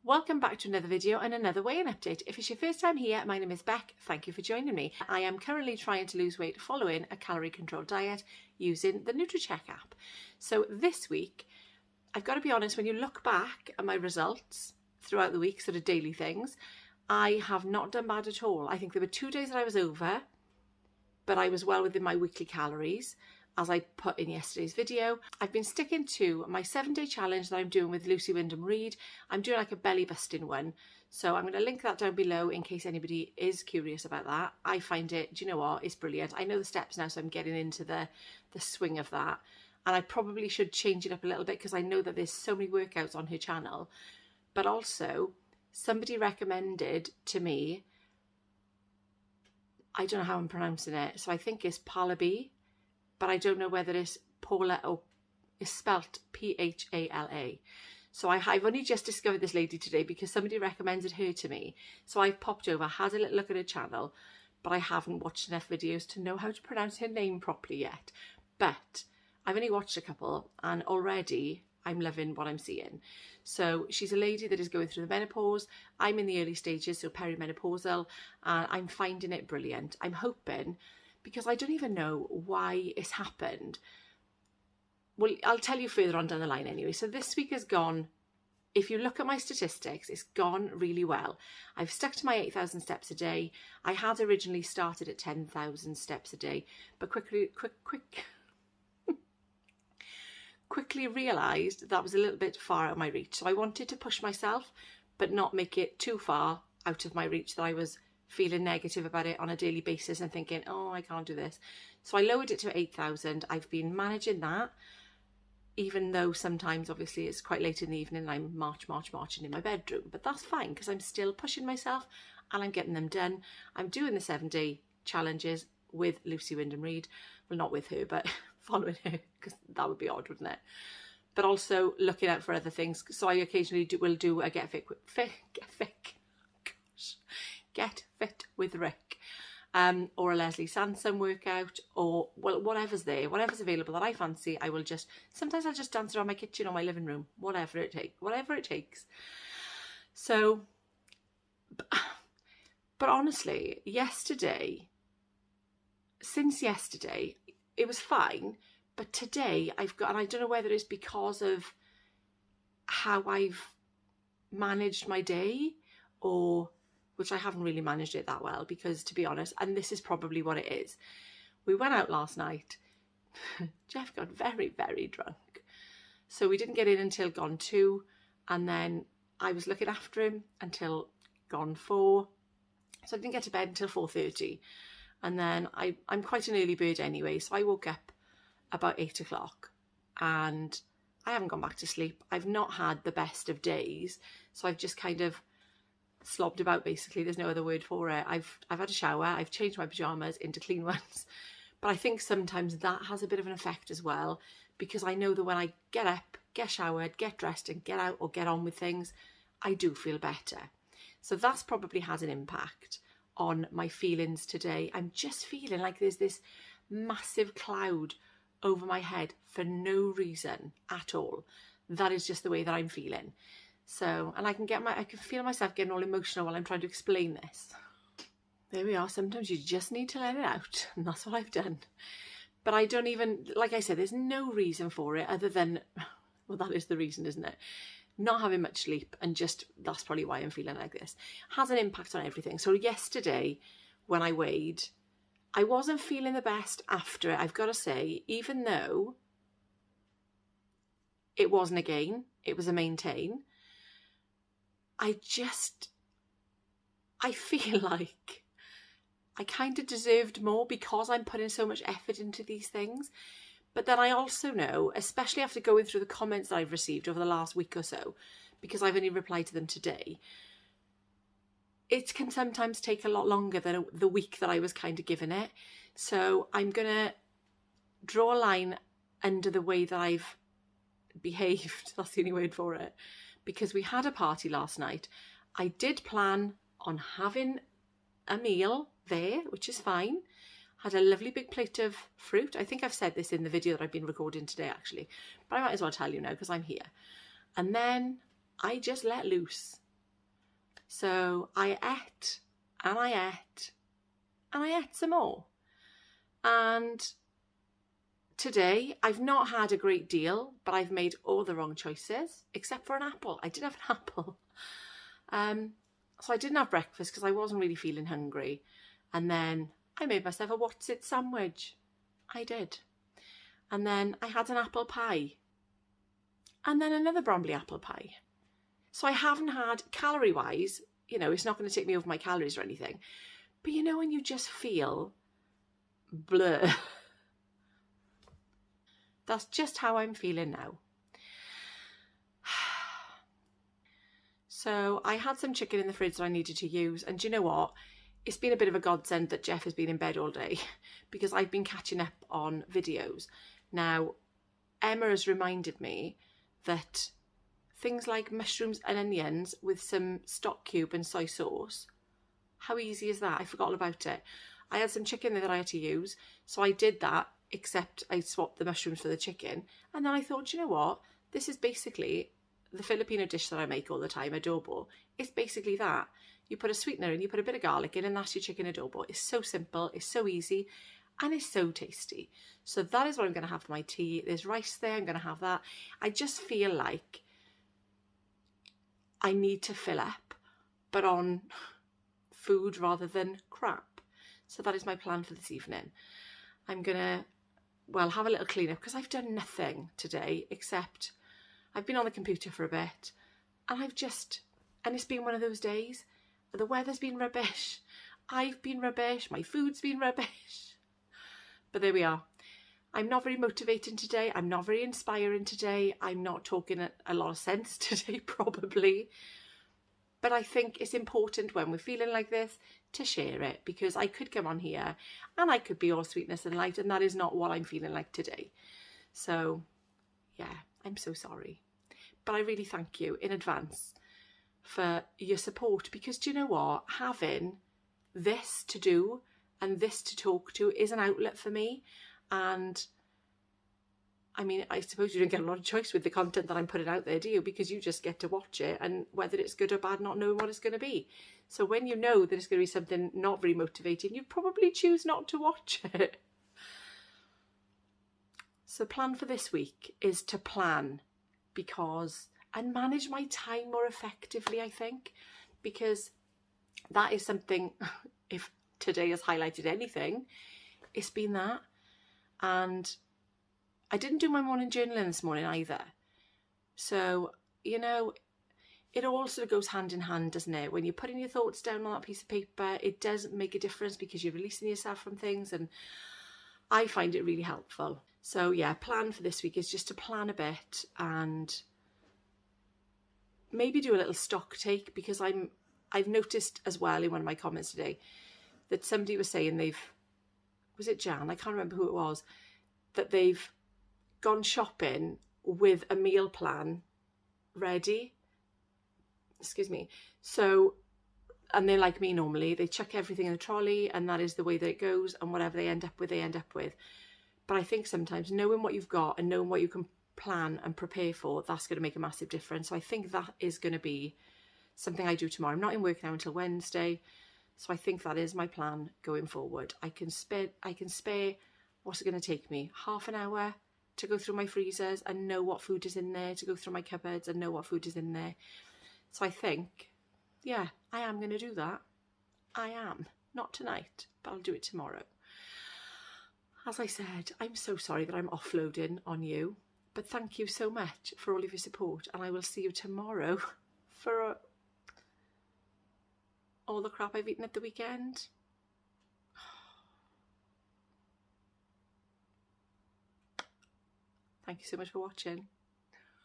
Welcome back to another video and another weigh-in update. If it's your first time here, my name is Beck. Thank you for joining me. I am currently trying to lose weight following a calorie control diet using the NutriCheck app. So this week, I've got to be honest, when you look back at my results throughout the week, sort of daily things, I have not done bad at all. I think there were 2 days that I was over, but I was well within my weekly calories, as I put in yesterday's video. I've been sticking to my 7-day challenge that I'm doing with Lucy Wyndham-Reid. I'm doing like a belly busting one. So I'm going to link that down below in case anybody is curious about that. I find it, do you know what, it's brilliant. I know the steps now, so I'm getting into the swing of that. And I probably should change it up a little bit because I know that there's so many workouts on her channel. But also, somebody recommended to me, I don't know how I'm pronouncing it, so I think it's Phala, but I don't know whether it's Paula or it's spelt P-H-A-L-A. So I've only just discovered this lady today because somebody recommended her to me. So I've popped over, had a little look at her channel, but I haven't watched enough videos to know how to pronounce her name properly yet. But I've only watched a couple and already I'm loving what I'm seeing. So she's a lady that is going through the menopause. I'm in the early stages, so perimenopausal, and I'm finding it brilliant. I'm hoping, because I don't even know why it's happened. Well, I'll tell you further on down the line anyway. So this week has gone, if you look at my statistics, it's gone really well. I've stuck to my 8,000 steps a day. I had originally started at 10,000 steps a day, but quickly realised that was a little bit far out of my reach. So I wanted to push myself, but not make it too far out of my reach that I was feeling negative about it on a daily basis and thinking, oh, I can't do this. So I lowered it to 8,000. I've been managing that, even though sometimes obviously it's quite late in the evening and I'm marching in my bedroom, but that's fine because I'm still pushing myself and I'm getting them done. I'm doing the 7-day challenges with Lucy Wyndham-Reid. Well, not with her, but following her, because that would be odd, wouldn't it? But also looking out for other things. So I occasionally will do a Get Fit with Rick, or a Leslie Sansom workout, or well, whatever's there, whatever's available that I fancy. I will sometimes I'll just dance around my kitchen or my living room, whatever it takes. So, but honestly, since yesterday, it was fine, but today and I don't know whether it's because of how I've managed my day, or which I haven't really managed it that well, because to be honest, and this is probably what it is, we went out last night. Jeff got very, very drunk. So we didn't get in until gone 2, and then I was looking after him until gone 4. So I didn't get to bed until 4:30. And then I'm quite an early bird anyway, so I woke up about 8 o'clock and I haven't gone back to sleep. I've not had the best of days, so I've just kind of slobbed about basically. There's no other word for it. I've had a shower, I've changed my pyjamas into clean ones, but I think sometimes that has a bit of an effect as well, because I know that when I get up, get showered, get dressed and get out or get on with things, I do feel better. So that's probably had an impact on my feelings today. I'm just feeling like there's this massive cloud over my head for no reason at all. That is just the way that I'm feeling. So, and I can feel myself getting all emotional while I'm trying to explain this. There we are. Sometimes you just need to let it out, and that's what I've done. But I don't even, like I said, there's no reason for it other than, well, that is the reason, isn't it? Not having much sleep, and just that's probably why I'm feeling like this. Has an impact on everything. So yesterday when I weighed, I wasn't feeling the best after it, I've got to say, even though it wasn't a gain, it was a maintain. I feel like I kind of deserved more because I'm putting so much effort into these things. But then I also know, especially after going through the comments that I've received over the last week or so, because I've only replied to them today, it can sometimes take a lot longer than the week that I was kind of giving it. So I'm going to draw a line under the way that I've behaved. That's the only word for it. Because we had a party last night. I did plan on having a meal there, which is fine. Had a lovely big plate of fruit. I think I've said this in the video that I've been recording today, actually. But I might as well tell you now because I'm here. And then I just let loose. So I ate and I ate and I ate some more. And today I've not had a great deal, but I've made all the wrong choices except for an apple. I did have an apple. So I didn't have breakfast because I wasn't really feeling hungry. And then I made myself a what's it sandwich. I did. And then I had an apple pie. And then another Bromley apple pie. So I haven't had, calorie-wise, you know, it's not going to take me over my calories or anything. But you know when you just feel blur? That's just how I'm feeling now. So I had some chicken in the fridge that I needed to use. And do you know what? It's been a bit of a godsend that Jeff has been in bed all day because I've been catching up on videos. Now, Emma has reminded me that things like mushrooms and onions with some stock cube and soy sauce, how easy is that? I forgot all about it. I had some chicken that I had to use, so I did that, except I swapped the mushrooms for the chicken. And then I thought, you know what? This is basically the Filipino dish that I make all the time, adobo. It's basically that. You put a sweetener in, you put a bit of garlic in, and that's your chicken adobo. It's so simple, it's so easy, and it's so tasty. So that is what I'm going to have for my tea. There's rice there, I'm going to have that. I just feel like I need to fill up, but on food rather than crap. So that is my plan for this evening. I'm going to, well, have a little clean up because I've done nothing today except I've been on the computer for a bit and and it's been one of those days. The weather's been rubbish. I've been rubbish. My food's been rubbish. But there we are. I'm not very motivating today. I'm not very inspiring today. I'm not talking a lot of sense today, probably. But I think it's important when we're feeling like this to share it, because I could come on here and I could be all sweetness and light, and that is not what I'm feeling like today. So, yeah, I'm so sorry. But I really thank you in advance for your support, because do you know what? Having this to do and this to talk to is an outlet for me. And I mean, I suppose you don't get a lot of choice with the content that I'm putting out there, do you? Because you just get to watch it, and whether it's good or bad, not knowing what it's going to be. So when you know that it's going to be something not very motivating, you probably choose not to watch it. So plan for this week is to plan and manage my time more effectively, I think, because that is something, if today has highlighted anything, it's been that. And I didn't do my morning journaling this morning either. So, you know, it all sort of goes hand in hand, doesn't it? When you're putting your thoughts down on that piece of paper, it does make a difference because you're releasing yourself from things, and I find it really helpful. So yeah, plan for this week is just to plan a bit and maybe do a little stock take, because I've noticed as well in one of my comments today that somebody was saying was it Jan? I can't remember who it was, that they've gone shopping with a meal plan ready. Excuse me. So, and they're like me normally, they chuck everything in the trolley and that is the way that it goes, and whatever they end up with, they end up with. But I think sometimes knowing what you've got and knowing what you can plan and prepare for, that's going to make a massive difference. So I think that is going to be something I do tomorrow. I'm not in work now until Wednesday, so I think that is my plan going forward. I can spare what's it going to take me, half an hour to go through my freezers and know what food is in there, to go through my cupboards and know what food is in there. So I think, yeah, I am going to do that. I am. Not tonight, but I'll do it tomorrow. As I said, I'm so sorry that I'm offloading on you, but thank you so much for all of your support, and I will see you tomorrow for all the crap I've eaten at the weekend. Thank you so much for watching.